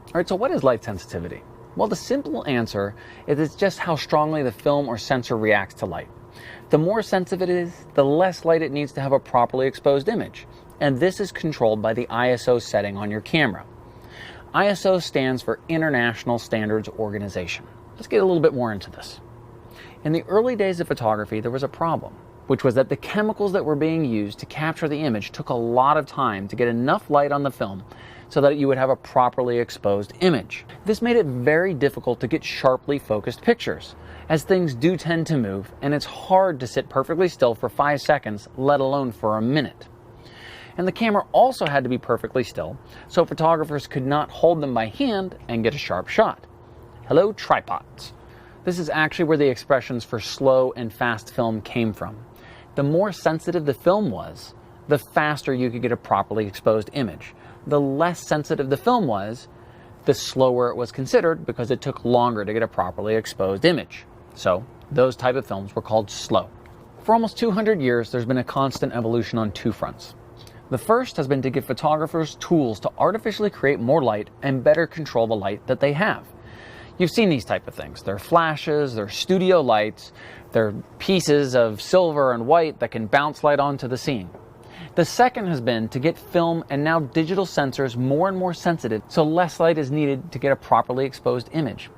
All right, so what is light sensitivity? Well, the simple answer is it's just how strongly the film or sensor reacts to light. The more sensitive it is, the less light it needs to have a properly exposed image. And this is controlled by the ISO setting on your camera. ISO stands for International Standards Organization. Let's get a little bit more into this. In the early days of photography, there was a problem, which was that the chemicals that were being used to capture the image took a lot of time to get enough light on the film so that you would have a properly exposed image. This made it very difficult to get sharply focused pictures, as things do tend to move, and it's hard to sit perfectly still for 5 seconds, let alone for a minute. And the camera also had to be perfectly still, so photographers could not hold them by hand and get a sharp shot. Hello, tripods. This is actually where the expressions for slow and fast film came from. The more sensitive the film was, the faster you could get a properly exposed image. The less sensitive the film was, the slower it was considered because it took longer to get a properly exposed image. So those type of films were called slow. For almost 200 years, there's been a constant evolution on two fronts. The first has been to give photographers tools to artificially create more light and better control the light that they have. You've seen these type of things. They're flashes, they're studio lights, they're pieces of silver and white that can bounce light onto the scene. The second has been to get film and now digital sensors more and more sensitive so less light is needed to get a properly exposed image.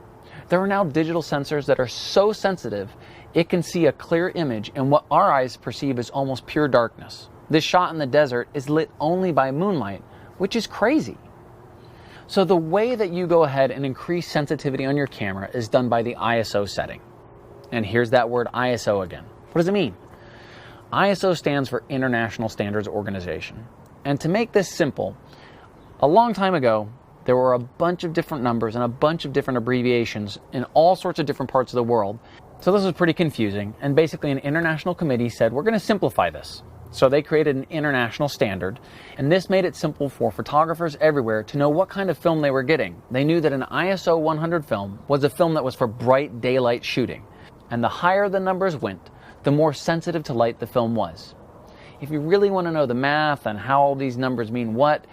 There are now digital sensors that are so sensitive it can see a clear image in what our eyes perceive as almost pure darkness. This shot in the desert is lit only by moonlight, which is crazy. So the way that you go ahead and increase sensitivity on your camera is done by the ISO setting. And here's that word ISO again. What does it mean? ISO stands for International Standards Organization. And to make this simple, a long time ago, there were a bunch of different numbers and a bunch of different abbreviations in all sorts of different parts of the world. So this was pretty confusing. And basically an international committee said, we're going to simplify this. So they created an international standard, and this made it simple for photographers everywhere to know what kind of film they were getting. They knew that an ISO 100 film was a film that was for bright daylight shooting, and the higher the numbers went, the more sensitive to light the film was. If you really want to know the math and how all these numbers mean what,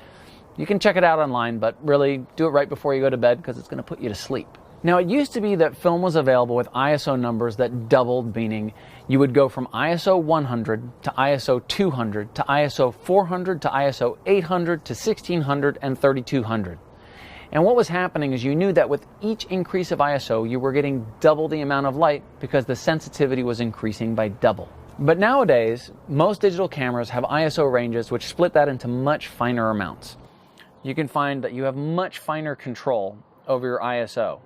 you can check it out online, but really do it right before you go to bed because it's going to put you to sleep. Now, it used to be that film was available with ISO numbers that doubled, meaning you would go from ISO 100 to ISO 200 to ISO 400 to ISO 800 to 1600 and 3200. And what was happening is you knew that with each increase of ISO, you were getting double the amount of light because the sensitivity was increasing by double. But nowadays, most digital cameras have ISO ranges which split that into much finer amounts. You can find that you have much finer control over your ISO,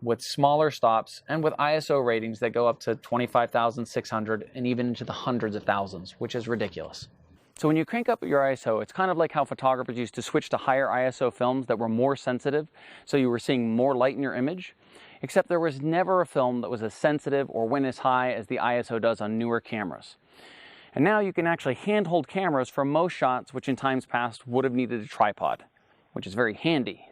with smaller stops and with ISO ratings that go up to 25,600 and even into the hundreds of thousands, which is ridiculous. So when you crank up your ISO, it's kind of like how photographers used to switch to higher ISO films that were more sensitive, so you were seeing more light in your image, except there was never a film that was as sensitive or went as high as the ISO does on newer cameras. And now you can actually handhold cameras for most shots, which in times past would have needed a tripod, which is very handy.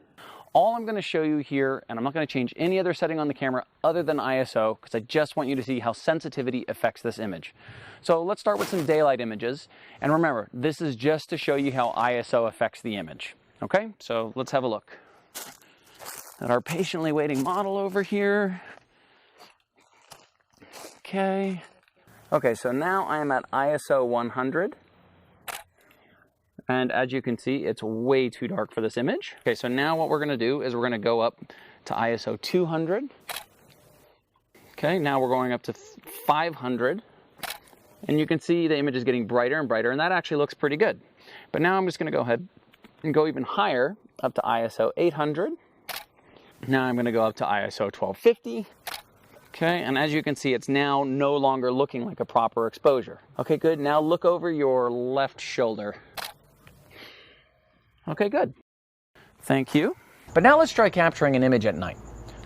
All I'm going to show you here, and I'm not going to change any other setting on the camera other than ISO, because I just want you to see how sensitivity affects this image. So let's start with some daylight images. And remember, this is just to show you how ISO affects the image. Okay, so let's have a look at our patiently waiting model over here. Okay, so now I am at ISO 100. And as you can see, it's way too dark for this image. Okay, so now what we're gonna do is we're gonna go up to ISO 200. Okay, now we're going up to 500. And you can see the image is getting brighter and brighter, and that actually looks pretty good. But now I'm just gonna go ahead and go even higher, up to ISO 800. Now I'm gonna go up to ISO 1250. Okay, and as you can see, it's now no longer looking like a proper exposure. Okay, good, now look over your left shoulder. Okay, good. Thank you. But now let's try capturing an image at night.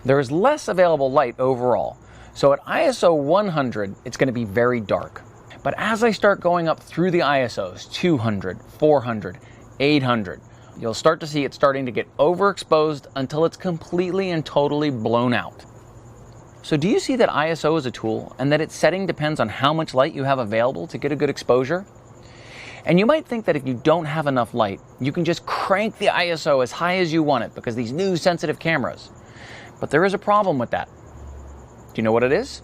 There is less available light overall. So at ISO 100, it's going to be very dark. But as I start going up through the ISOs, 200, 400, 800, you'll start to see it starting to get overexposed until it's completely and totally blown out. So do you see that ISO is a tool and that its setting depends on how much light you have available to get a good exposure? And you might think that if you don't have enough light, you can just crank the ISO as high as you want it because these new sensitive cameras. But there is a problem with that. Do you know what it is?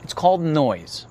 It's called noise.